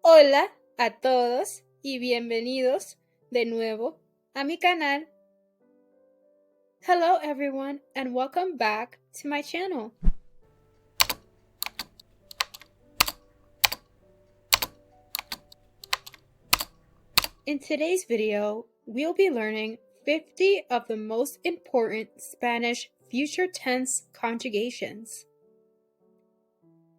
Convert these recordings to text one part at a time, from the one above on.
Hola a todos y bienvenidos de nuevo a mi canal. Hello everyone and welcome back to my channel. In today's video, we'll be learning 50 of the most important Spanish future tense conjugations.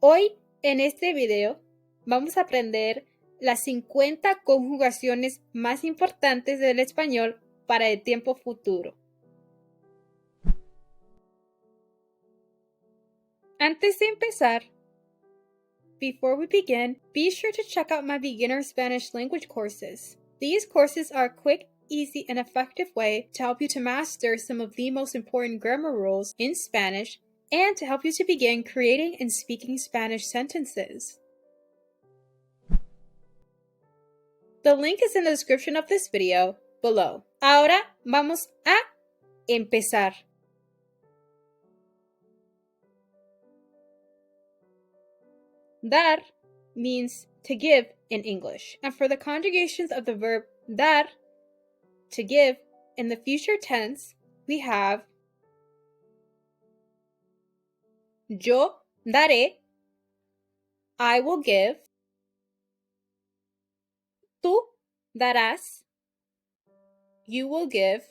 Hoy, en este video, vamos a aprender las 50 conjugaciones más importantes del español para el tiempo futuro. Antes de empezar, before we begin, be sure to check out my beginner Spanish language courses. These courses are a quick, easy, and effective way to help you to master some of the most important grammar rules in Spanish and to help you to begin creating and speaking Spanish sentences. The link is in the description of this video below. Ahora vamos a empezar. Dar means to give in English. And for the conjugations of the verb dar, to give, in the future tense, we have yo daré, I will give, tú darás, you will give,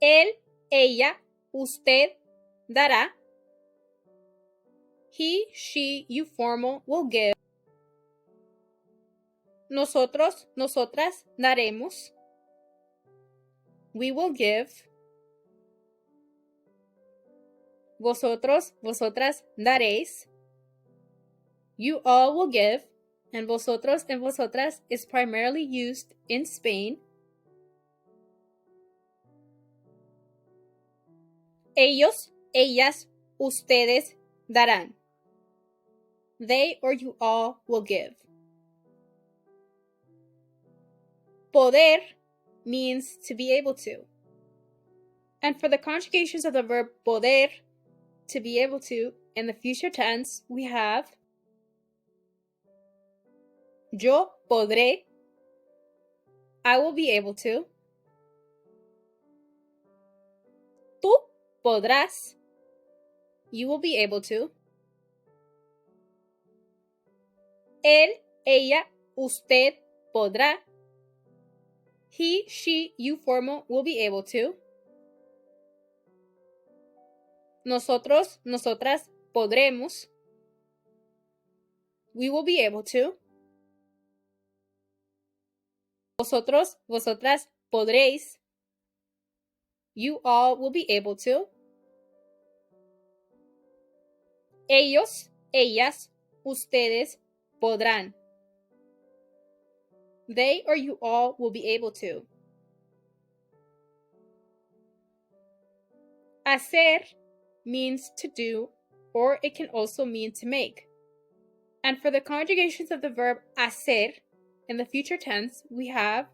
él, ella, usted dará, he, she, you formal will give. Nosotros, nosotras daremos. We will give. Vosotros, vosotras daréis. You all will give. And vosotros and vosotras is primarily used in Spain. Ellos, ellas, ustedes darán. They or you all will give. Poder means to be able to. And for the conjugations of the verb poder, to be able to, in the future tense, we have yo podré, I will be able to. Tú podrás, you will be able to. Él, ella, usted podrá. He, she, you formal will be able to. Nosotros, nosotras podremos. We will be able to. Vosotros, vosotras podréis. You all will be able to. Ellos, ellas, ustedes podrán. They or you all will be able to. Hacer means to do, or it can also mean to make. And for the conjugations of the verb hacer, in the future tense, we have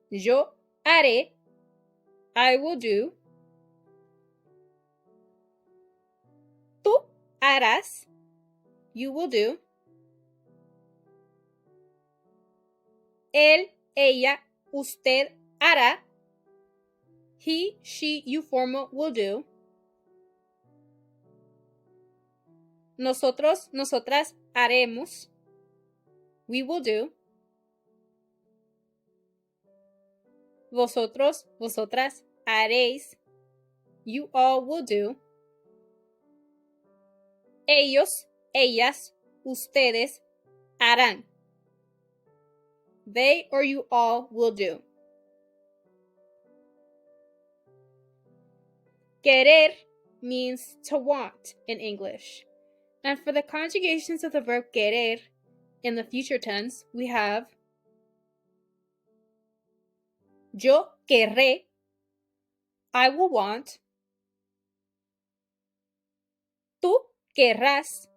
yo haré, I will do. Tú harás, you will do. Él, ella, usted hará. He, she, you formal will do. Nosotros, nosotras haremos. We will do. Vosotros, vosotras haréis. You all will do. Ellos, ellas, ustedes harán. They or you all will do. Querer means to want in English. And for the conjugations of the verb querer in the future tense, we have yo querré, I will want. Tú querrás,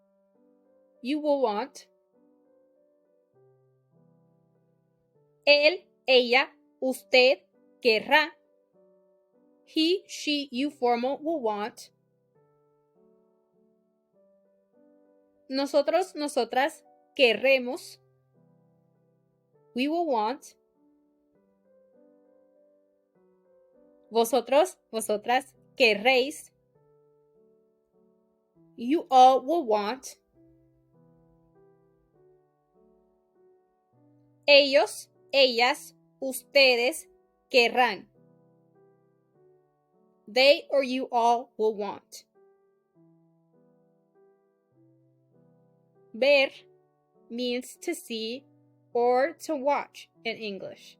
you will want. Él, ella, usted querrá. He, she, you formal will want. Nosotros, nosotras, querremos. We will want. Vosotros, vosotras, querréis. You all will want. Ellos, ellas, ustedes, querrán. They or you all will want. Ver means to see or to watch in English.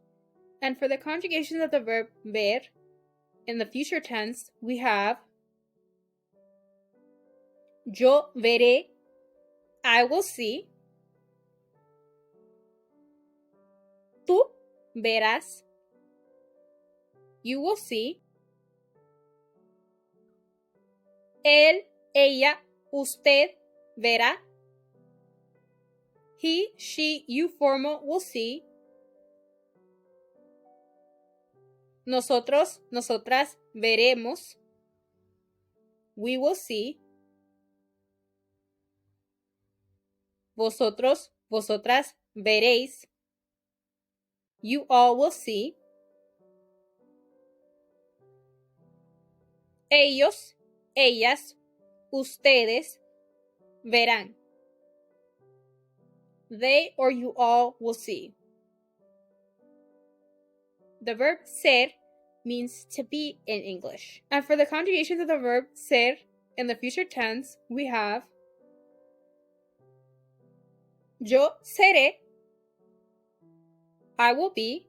And for the conjugations of the verb ver, in the future tense, we have yo veré, I will see. Tú verás, you will see. Él, ella, usted verá. He, she, you formal will see. Nosotros, nosotras veremos. We will see. Vosotros, vosotras veréis. You all will see. Ellos, ellas, ustedes verán. They or you all will see. The verb ser means to be in English. And for the conjugations of the verb ser in the future tense, we have yo seré, I will be.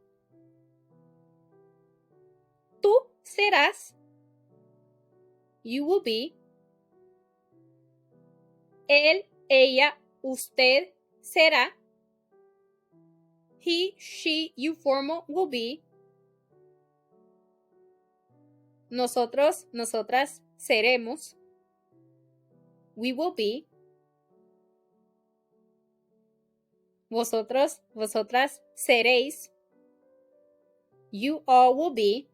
Tú serás, you will be. Él, ella, usted será. He, she, you formal will be. Nosotros, nosotras seremos. We will be. Vosotros, vosotras seréis. You all will be.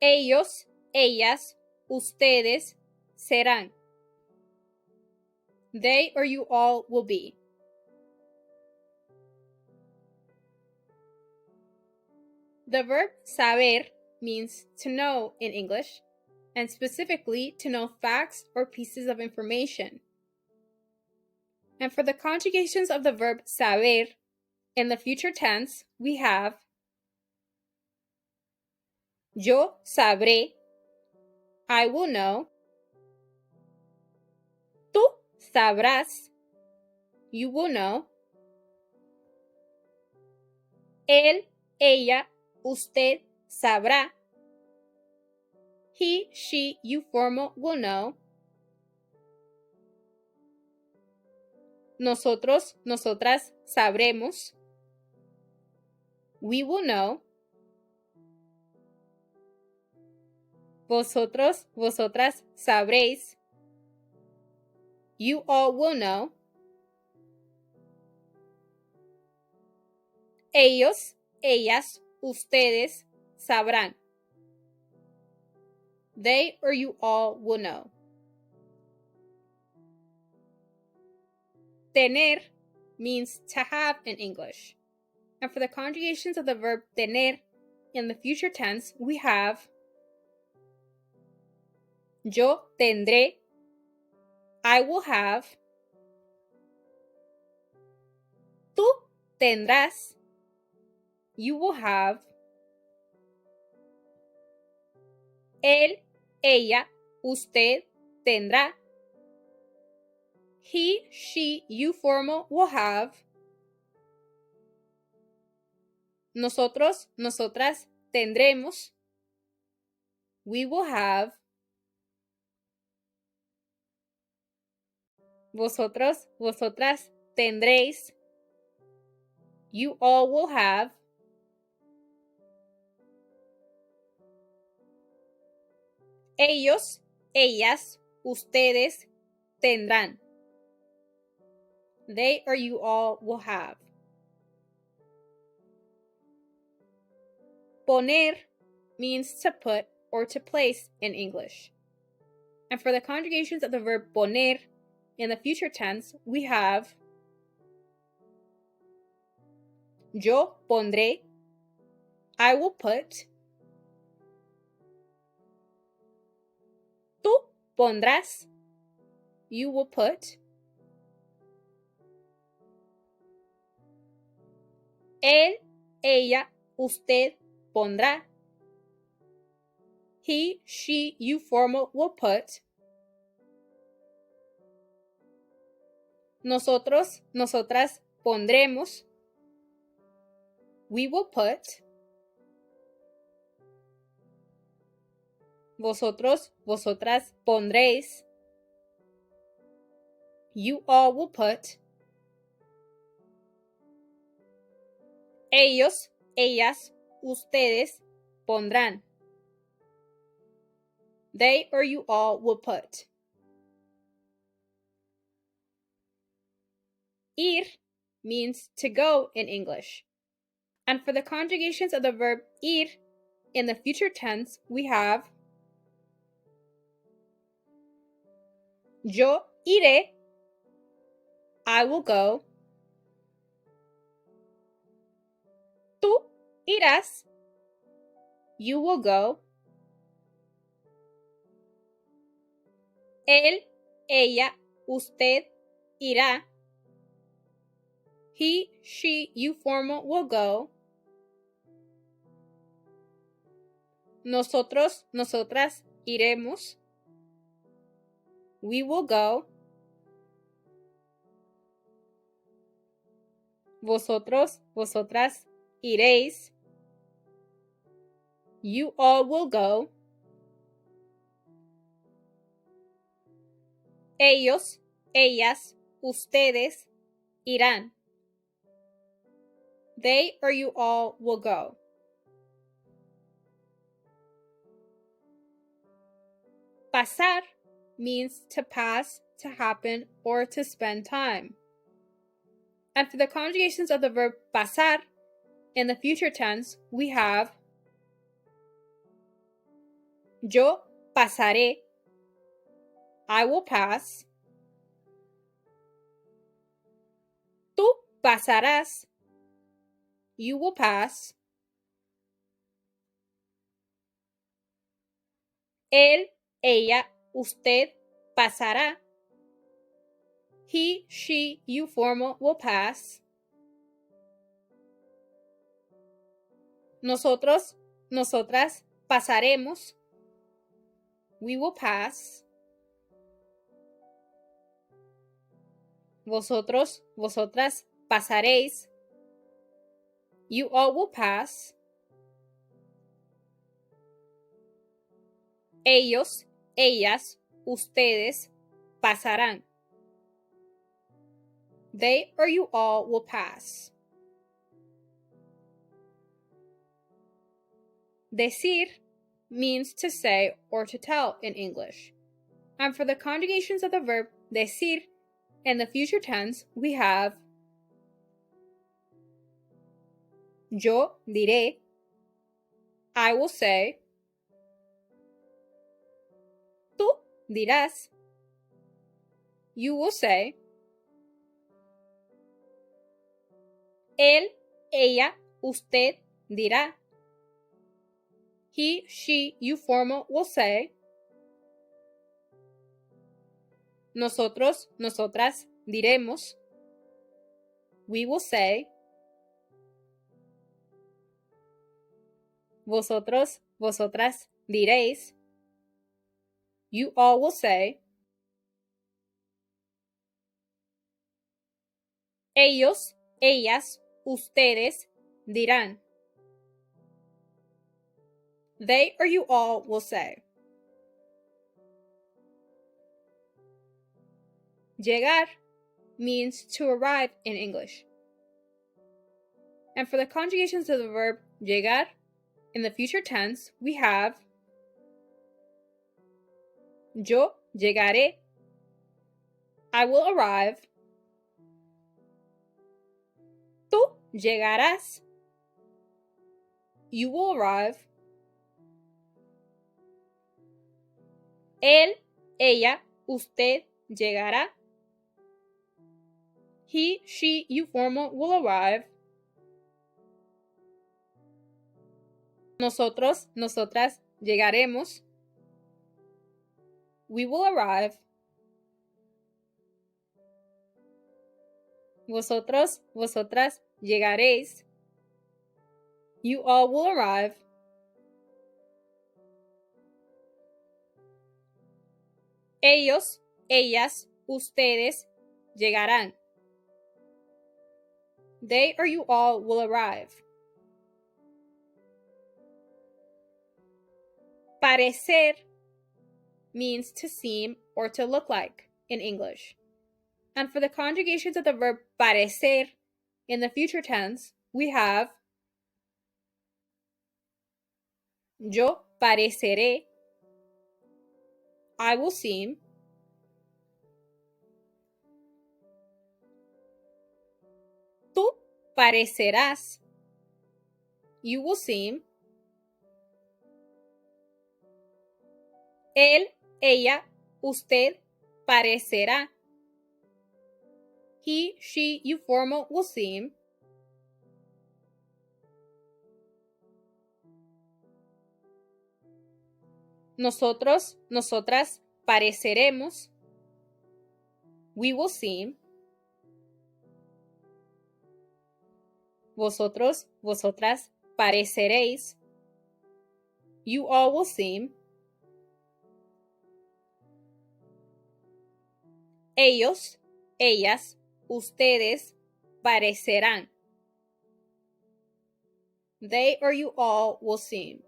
Ellos, ellas, ustedes serán. They or you all will be. The verb saber means to know in English, and specifically to know facts or pieces of information. And for the conjugations of the verb saber, in the future tense, we have yo sabré, I will know. Tú sabrás, you will know. Él, ella, usted sabrá. He, she, you formal will know. Nosotros, nosotras sabremos. We will know. Vosotros, vosotras sabréis. You all will know. Ellos, ellas, ustedes sabrán. They or you all will know. Tener means to have in English. And for the conjugations of the verb tener in the future tense, we have yo tendré, I will have. Tú tendrás, you will have. Él, ella, usted tendrá. He, she, you formal will have. Nosotros, nosotras tendremos. We will have. Vosotros, vosotras tendréis. You all will have. Ellos, ellas, ustedes tendrán. They or you all will have. Poner means to put or to place in English. And for the conjugations of the verb poner in the future tense, we have yo pondré, I will put, tú pondrás, you will put, él, ella, usted pondrá, he, she, you formal will put, nosotros, nosotras pondremos, we will put, vosotros, vosotras pondréis, you all will put, ellos, ellas, ustedes pondrán. They or you all will put. Ir means to go in English. And for the conjugations of the verb ir in the future tense, we have yo iré, I will go, tú irás, you will go, él, ella, usted irá, he, she, you formal will go, nosotros, nosotras iremos, we will go, vosotros, vosotras iréis, you all will go, ellos, ellas, ustedes irán. They or you all will go. Pasar means to pass, to happen, or to spend time. And for the conjugations of the verb pasar in the future tense, we have yo pasaré, I will pass, tú pasarás, you will pass, él, ella, usted pasará, he, she, you formal will pass, nosotros, nosotras pasaremos, we will pass, vosotros, vosotras pasaréis, you all will pass, ellos, ellas, ustedes pasarán. They or you all will pass. Decir means to say or to tell in English. And for the conjugations of the verb decir in the future tense, we have yo diré, I will say, tú dirás, you will say, él, ella, usted dirá, he, she, you formal will say, nosotros, nosotras diremos, we will say, vosotros, vosotras diréis, you all will say, ellos, ellas, ustedes dirán. They or you all will say. Llegar means to arrive in English. And for the conjugations of the verb llegar in the future tense, we have yo llegaré, I will arrive, tú llegarás, you will arrive, él, ella, usted, llegará. He, she, you formal will arrive. Nosotros, nosotras, llegaremos. We will arrive. Vosotros, vosotras, llegaréis. You all will arrive. Ellos, ellas, ustedes, llegarán. They or you all will arrive. Parecer means to seem or to look like in English. And for the conjugations of the verb parecer in the future tense, we have yo pareceré, I will seem, tú parecerás, you will seem, él, ella, usted parecerá, he, she, you formal will seem, nosotros, nosotras pareceremos, we will seem, vosotros, vosotras pareceréis, you all will seem, ellos, ellas, ustedes parecerán. They or you all will seem.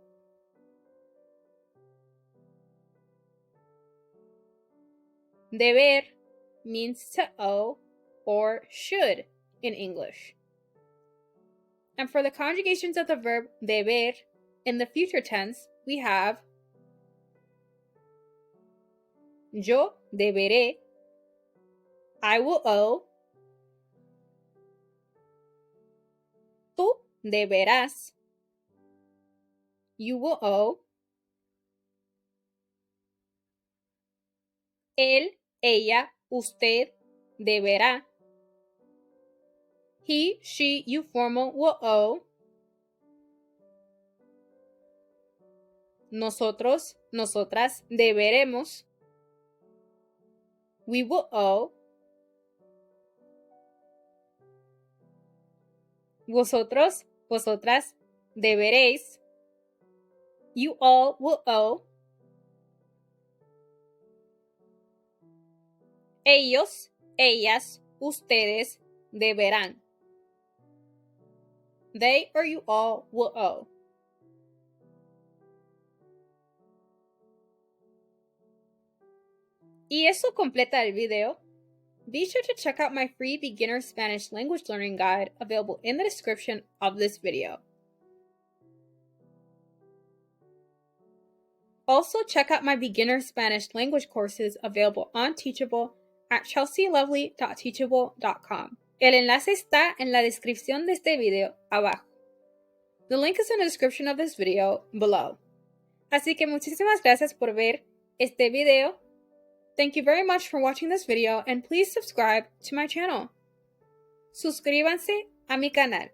Deber means to owe or should in English. And for the conjugations of the verb deber in the future tense, we have yo deberé, I will owe, tú deberás, you will owe, él, ella, usted deberá, he, she, you formal will owe, nosotros, nosotras deberemos, we will owe, vosotros, vosotras deberéis, you all will owe, ellos, ellas, ustedes deberán. They or you all will owe. Y eso completa el video. Be sure to check out my free beginner Spanish language learning guide available in the description of this video. Also, check out my beginner Spanish language courses available on Teachable at chelsealovely.teachable.com. El enlace está en la descripción de este video abajo. The link is in the description of this video below. Así que muchísimas gracias por ver este video. Thank you very much for watching this video and please subscribe to my channel. Suscríbanse a mi canal.